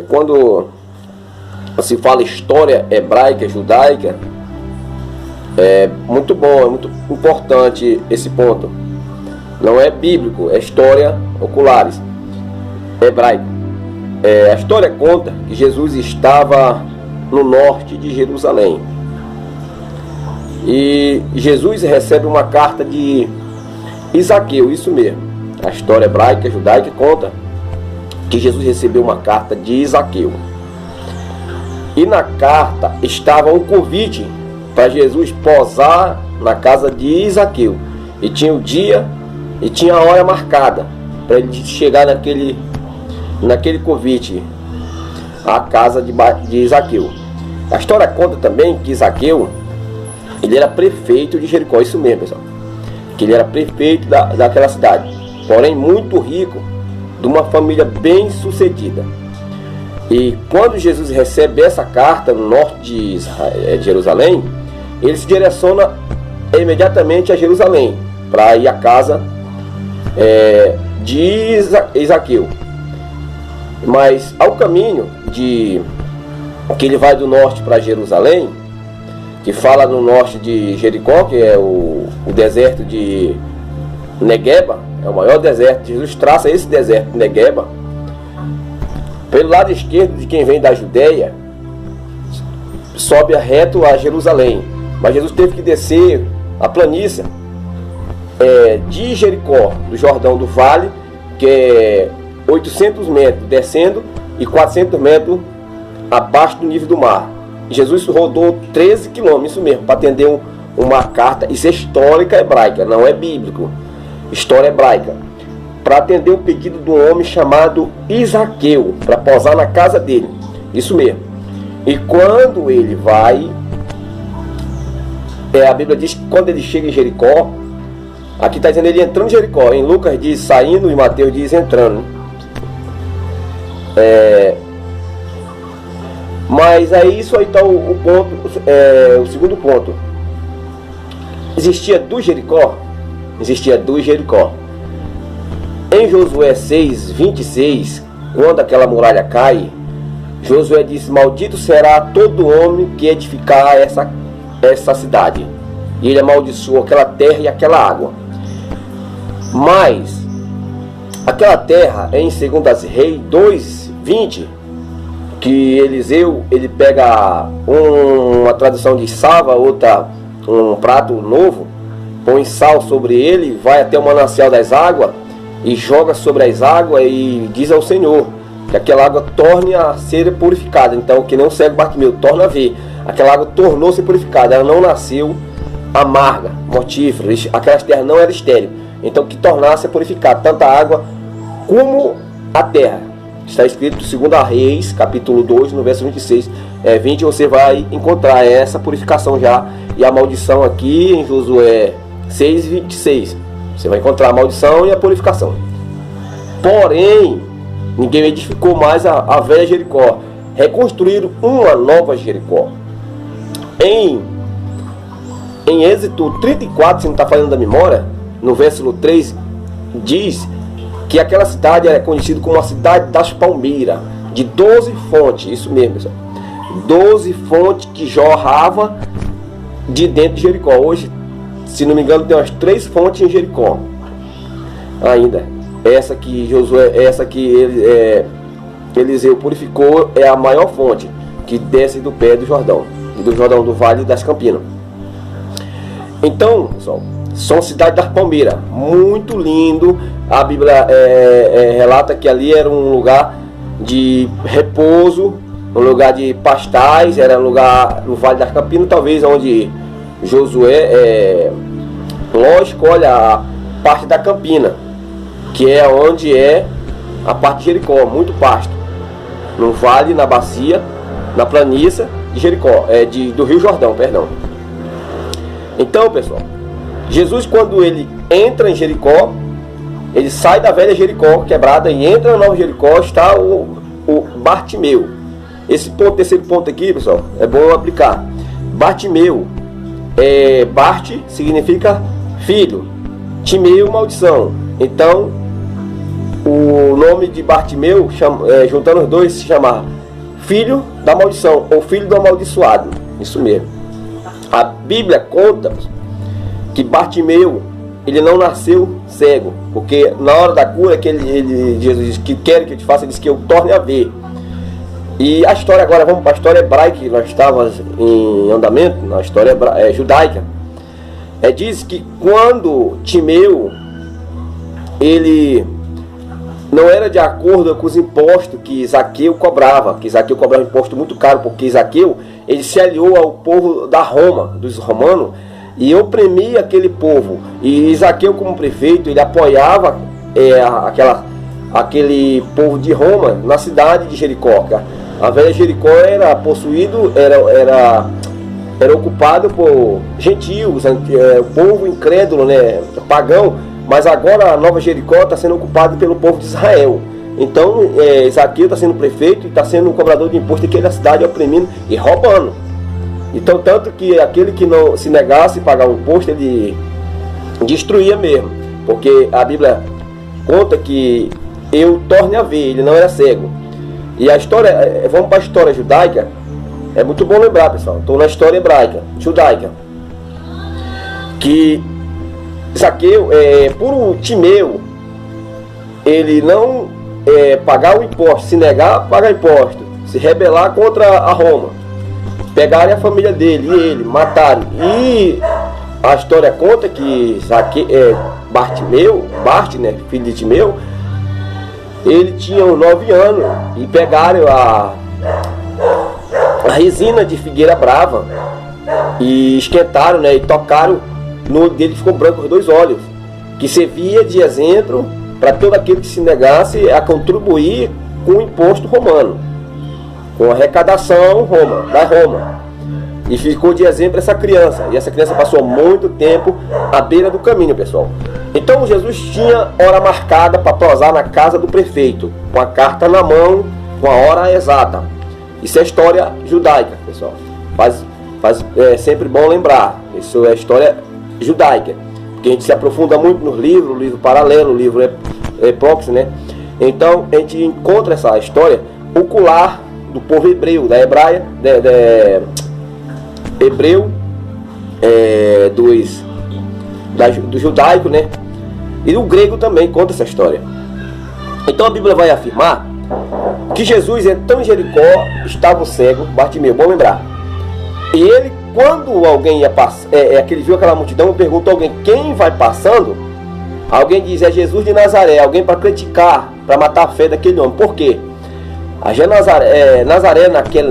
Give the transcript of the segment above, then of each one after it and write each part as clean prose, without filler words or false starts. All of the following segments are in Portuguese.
Quando se fala história hebraica, judaica, é muito bom, é muito importante esse ponto. Não é bíblico, é história oculares, hebraica. A história conta que Jesus estava no norte de Jerusalém. E Jesus recebe uma carta de Zaqueu, isso mesmo. A história hebraica, judaica conta que Jesus recebeu uma carta de Zaqueu. E na carta estava um convite para Jesus posar na casa de Zaqueu. E tinha o dia e tinha a hora marcada para ele chegar naquele convite à casa de Zaqueu. A história conta também que Zaqueu, ele era prefeito de Jericó, isso mesmo, pessoal. Que ele era prefeito daquela cidade, porém muito rico, de uma família bem sucedida. E quando Jesus recebe essa carta no norte de Jerusalém, ele se direciona imediatamente a Jerusalém para ir à casa de Zaqueu. Mas ao caminho que ele vai do norte para Jerusalém, que fala no norte de Jericó, que é o deserto de Negueba, é o maior deserto. Jesus traça esse deserto de Negueba pelo lado esquerdo de quem vem da Judéia, sobe reto a Jerusalém. Mas Jesus teve que descer a planície de Jericó, do Jordão do Vale, que é 800 metros descendo e 400 metros abaixo do nível do mar. Jesus rodou 13 quilômetros, isso mesmo, para atender uma carta. Isso é histórica hebraica, não é bíblico. História hebraica. Para atender o pedido de um homem chamado Zaqueu, para posar na casa dele. Isso mesmo. E quando ele vai, a Bíblia diz que quando ele chega em Jericó, aqui está dizendo ele entrando em Jericó. Em Lucas diz saindo e Mateus diz entrando. Mas aí isso aí está o ponto, o segundo ponto. Existia duas Jericó. Em Josué 6:26, quando aquela muralha cai, Josué disse: maldito será todo homem que edificar essa cidade. E ele amaldiçoou aquela terra e aquela água. Mas aquela terra, em 2 Reis 2:20, que Eliseu, ele pega uma tradução de salva, outra um prato novo, põe sal sobre ele, vai até o manancial das águas e joga sobre as águas e diz ao Senhor que aquela água torne a ser purificada. Então, que nem um cego Bartimeu, torna a ver. Aquela água tornou-se purificada, ela não nasceu amarga, mortífera, aquelas terras não eram estéreis. Então, que tornasse a purificar tanto a água como a terra. Está escrito em 2 Reis, capítulo 2, no verso 26, 20, você vai encontrar essa purificação já. E a maldição aqui em Josué 6:26. Você vai encontrar a maldição e a purificação. Porém, ninguém edificou mais a velha Jericó. Reconstruíram uma nova Jericó. Em Êxodo 34, se não está falando da memória, no versículo 3, diz que aquela cidade era conhecida como a cidade das palmeiras, de 12 fontes, isso mesmo, pessoal. 12 fontes que jorravam de dentro de Jericó. Hoje, se não me engano, tem umas 3 fontes em Jericó ainda. Essa que Eliseu purificou é a maior fonte que desce do pé do Jordão, e do Jordão do Vale das Campinas. Então, pessoal, são cidades das palmeiras, muito lindo. A Bíblia relata que ali era um lugar de repouso, um lugar de pastais, era um lugar no Vale das Campinas, talvez onde Josué escolhe a parte da Campina, que é onde é a parte de Jericó, muito pasto, no vale, na bacia, na planície de Jericó, do Rio Jordão, perdão. Então, pessoal, Jesus, quando ele entra em Jericó, ele sai da velha Jericó quebrada e entra na nova Jericó, está o Bartimeu. Esse terceiro ponto aqui, pessoal, é bom eu aplicar. Bartimeu, Bart significa filho, Timeu, maldição. Então, o nome de Bartimeu, juntando os dois, se chamava filho da maldição, ou filho do amaldiçoado. Isso mesmo. A Bíblia conta que Bartimeu, ele não nasceu cego, porque na hora da cura, Jesus disse que quer que eu te faça, ele disse que eu torne a ver. E a história agora, vamos para a história hebraica, que nós estávamos em andamento, na história judaica. Diz que quando Timeu, ele não era de acordo com os impostos que Zaqueu cobrava, um imposto muito caro, porque Zaqueu, ele se aliou ao povo da Roma, dos romanos, e oprimia aquele povo. E Zaqueu, como prefeito, ele apoiava aquele povo de Roma na cidade de Jericó. A velha Jericó era possuído, era ocupado por gentios, o povo incrédulo, né, pagão. Mas agora a nova Jericó está sendo ocupada pelo povo de Israel. Então Zaqueu está sendo prefeito e está sendo um cobrador de imposto daquela cidade, oprimindo e roubando. Então, tanto que aquele que não se negasse a pagar o imposto, ele destruía mesmo. Porque a Bíblia conta que eu torne a ver, ele não era cego. E a história, vamos para a história judaica, é muito bom lembrar, pessoal. Estou na história hebraica, judaica. Que Zaqueu, por Timeu, ele não pagar o imposto, se negar a pagar imposto, se rebelar contra a Roma, pegarem a família dele e ele, matarem. E a história conta que Bart, né, filho de Timeu, ele tinha uns 9 anos e pegaram a resina de figueira brava e esquentaram, né, e tocaram no olho dele, ficou branco os 2 olhos, que servia de exemplo para todo aquele que se negasse a contribuir com o imposto romano, com a arrecadação da Roma. E ficou de exemplo essa criança. E essa criança passou muito tempo à beira do caminho, pessoal. Então Jesus tinha hora marcada para posar na casa do prefeito, com a carta na mão, com a hora exata. Isso é história judaica, pessoal. É sempre bom lembrar. Isso é história judaica. Porque a gente se aprofunda muito nos livros, o livro paralelo, o livro epóxi, né? Então a gente encontra essa história ocular do povo hebreu, da hebraia, hebreu, do judaico, né? E o grego também conta essa história. Então a Bíblia vai afirmar que Jesus entrou em Jericó, estava cego, Bartimeu, bom lembrar. E ele, quando alguém ia passar, que ele viu aquela multidão, perguntou a alguém, quem vai passando? Alguém diz, é Jesus de Nazaré, alguém para criticar, para matar a fé daquele homem. Por quê? Nazaré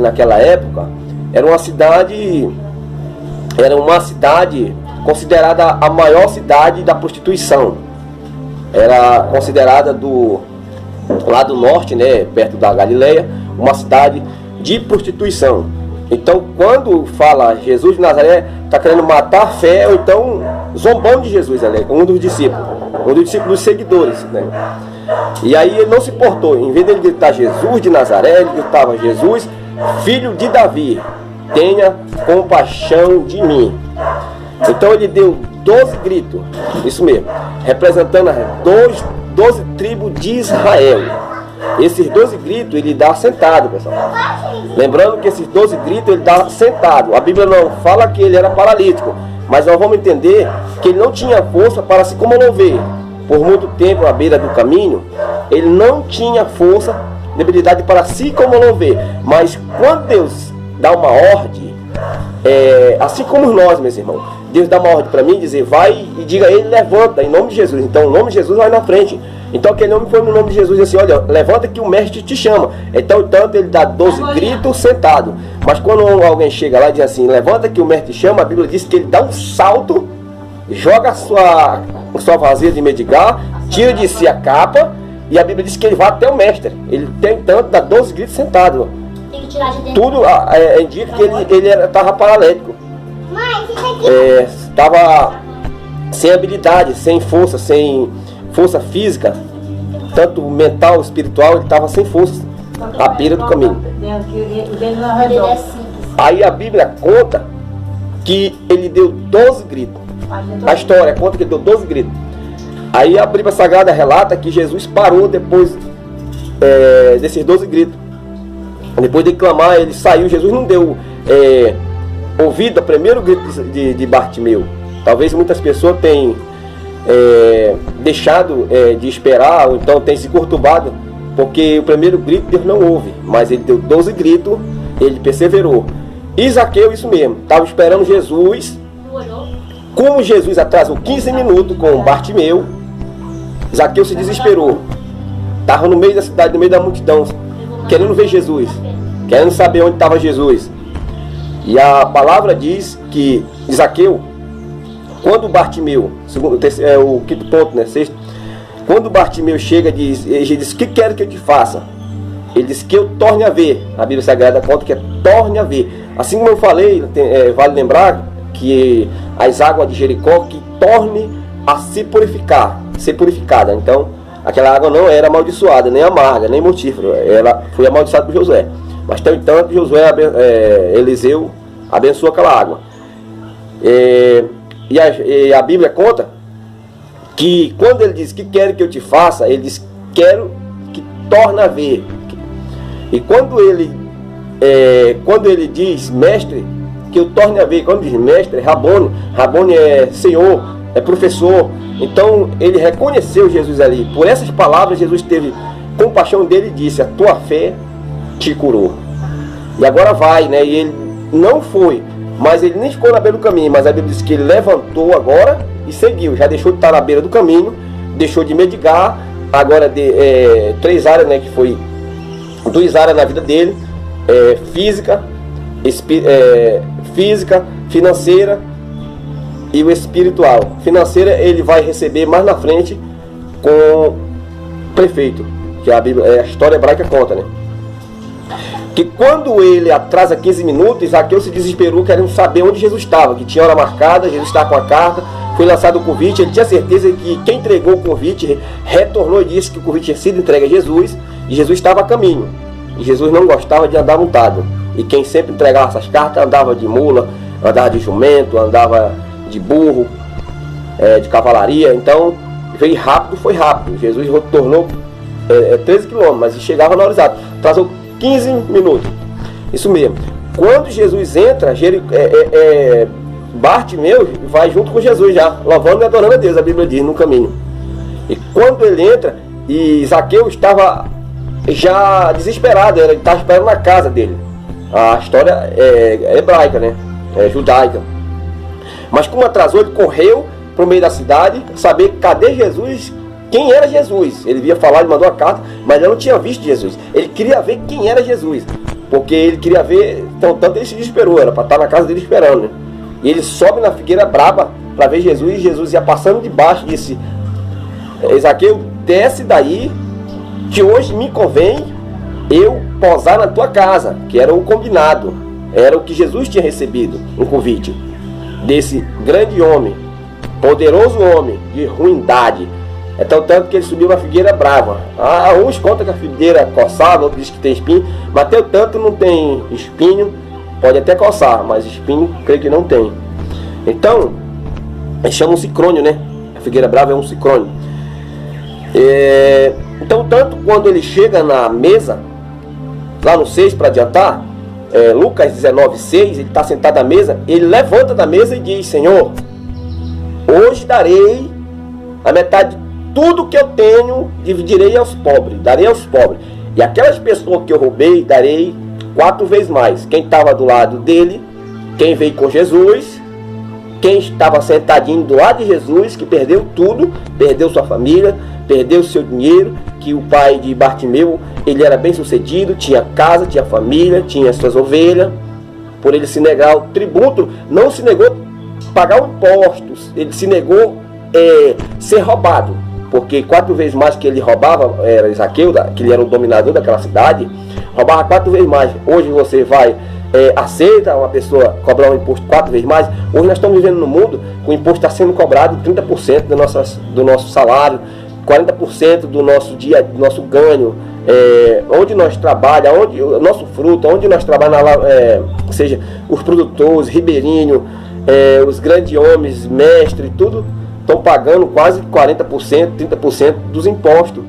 naquela época era uma cidade considerada a maior cidade da prostituição. Era considerada lá do norte, né, perto da Galileia, uma cidade de prostituição. Então, quando fala Jesus de Nazaré, está querendo matar a fé, ou então zombando de Jesus, né, um dos discípulos dos seguidores, né? E aí ele não se portou. Em vez de ele gritar Jesus de Nazaré, ele gritava Jesus, filho de Davi, tenha compaixão de mim. Então ele deu 12 gritos, isso mesmo, representando as 12 tribos de Israel. Esses 12 gritos ele dá sentado, pessoal. Lembrando que esses 12 gritos ele dá sentado. A Bíblia não fala que ele era paralítico, mas nós vamos entender que ele não tinha força para se comover. Por muito tempo à beira do caminho, ele não tinha força, debilidade para se comover. Mas quando Deus dá uma ordem, assim como nós, meus irmãos, Deus dá uma ordem para mim, dizer, vai e diga a ele, levanta, em nome de Jesus. Então o nome de Jesus vai na frente. Então aquele homem foi no nome de Jesus e assim, olha, levanta que o mestre te chama. Então tanto ele dá 12 gritos sentado. Mas quando alguém chega lá e diz assim, levanta que o mestre te chama, a Bíblia diz que ele dá um salto, joga a sua vasilha de mendigar, tira de si a capa, e a Bíblia diz que ele vai até o mestre. Ele tem tanto, dá 12 gritos sentado. Tem que tirar de dentro. Tudo indica que ele estava paralítico. Estava sem habilidade, sem força física, tanto mental, espiritual, ele estava sem força, à beira do caminho. Aí a Bíblia conta que ele deu 12 gritos. A história conta que ele deu 12 gritos. Aí a Bíblia Sagrada relata que Jesus parou depois desses 12 gritos. Depois de clamar, ele saiu. Jesus não deu ouvido ao primeiro grito de Bartimeu. Talvez muitas pessoas tenham deixado de esperar, ou então tenham se perturbado, porque o primeiro grito Deus não ouve, mas ele deu 12 gritos, ele perseverou. E Zaqueu, isso mesmo, estava esperando Jesus. Como Jesus atrasou 15 minutos com Bartimeu, Zaqueu se desesperou. Estava no meio da cidade, no meio da multidão, querendo ver Jesus, querendo saber onde estava Jesus. E a palavra diz que Zaqueu, quando Bartimeu, o quinto ponto, né, sexto, quando Bartimeu chega, ele diz: o que quero que eu te faça? Ele diz que eu torne a ver. A Bíblia Sagrada conta que é torne a ver. Assim como eu falei, vale lembrar que as águas de Jericó que torne a se purificar, ser purificada. Então, aquela água não era amaldiçoada, nem amarga, nem mortífera. Ela foi amaldiçoada por Josué. Mas, no entanto, Eliseu abençoou aquela água. E a Bíblia conta que quando ele diz que quero que eu te faça, ele diz quero que torne a ver. E quando ele diz mestre, que eu torne a ver, quando diz mestre, Rabone é senhor, é professor. Então ele reconheceu Jesus ali. Por essas palavras Jesus teve compaixão dele e disse: a tua fé te curou. E agora vai, né? E ele não foi, mas ele nem ficou na beira do caminho, mas a Bíblia diz que ele levantou agora e seguiu. Já deixou de estar na beira do caminho, deixou de mendigar. Agora três áreas, né? Que foi 2 áreas na vida dele: física, financeira e o espiritual. Financeira ele vai receber mais na frente com o prefeito, que a história hebraica conta, né? Que quando ele atrasa 15 minutos, Zaqueu se desesperou querendo saber onde Jesus estava, que tinha hora marcada, Jesus estava com a carta, foi lançado o convite, ele tinha certeza que quem entregou o convite retornou e disse que o convite tinha sido entregue a Jesus, e Jesus estava a caminho, e Jesus não gostava de andar montado, e quem sempre entregava essas cartas andava de mula, andava de jumento, andava de burro, de cavalaria. Então veio rápido, foi rápido. Jesus retornou 13 quilômetros, mas chegava na hora exata, atrasou 15 minutos. Isso mesmo. Quando Jesus entra, Bartimeu vai junto com Jesus já, louvando e adorando a Deus, a Bíblia diz, no caminho. E quando ele entra, e Zaqueu estava já desesperado, ele estava esperando na casa dele. A história é hebraica, né? É judaica. Mas como atrasou, ele correu para o meio da cidade, saber cadê Jesus, quem era Jesus. Ele via falar, ele mandou a carta, mas ele não tinha visto Jesus. Ele queria ver quem era Jesus, porque ele queria ver, então tanto ele se desesperou, era para estar na casa dele esperando, né? E ele sobe na figueira braba para ver Jesus, e Jesus ia passando debaixo, disse: Zaqueu, desce daí, que hoje me convém eu posar na tua casa, que era o combinado, era o que Jesus tinha recebido, um convite desse grande homem, poderoso homem de ruindade. Então tanto que ele subiu uma figueira brava. Uns contam que a figueira coçava, outros dizem que tem espinho, mas até tanto não tem espinho, pode até coçar, mas espinho creio que não tem. Então eles chamam um cicrônio, né? A figueira brava é um cicrônio. Então tanto quando ele chega na mesa, lá no 6 para adiantar, Lucas 19:6, ele está sentado à mesa, ele levanta da mesa e diz: Senhor, hoje darei a metade de tudo que eu tenho, dividirei aos pobres, darei aos pobres. E aquelas pessoas que eu roubei, darei 4 vezes mais. Quem estava do lado dele, quem veio com Jesus, quem estava sentadinho do lado de Jesus, que perdeu tudo, perdeu sua família, perdeu seu dinheiro, que o pai de Bartimeu, ele era bem sucedido, tinha casa, tinha família, tinha suas ovelhas. Por ele se negar o tributo, não se negou pagar impostos, ele se negou ser roubado, porque 4 vezes mais que ele roubava, era Zaqueu, que ele era o dominador daquela cidade, roubava 4 vezes mais. Hoje você vai, aceita uma pessoa cobrar um imposto 4 vezes mais? Hoje nós estamos vivendo no mundo, o imposto está sendo cobrado 30% do nosso salário, 40% do nosso do nosso ganho, onde nós trabalhamos, onde o nosso fruto, onde nós trabalhamos, seja os produtores, ribeirinho, os grandes homens, mestres, tudo estão pagando quase 40%, 30% dos impostos.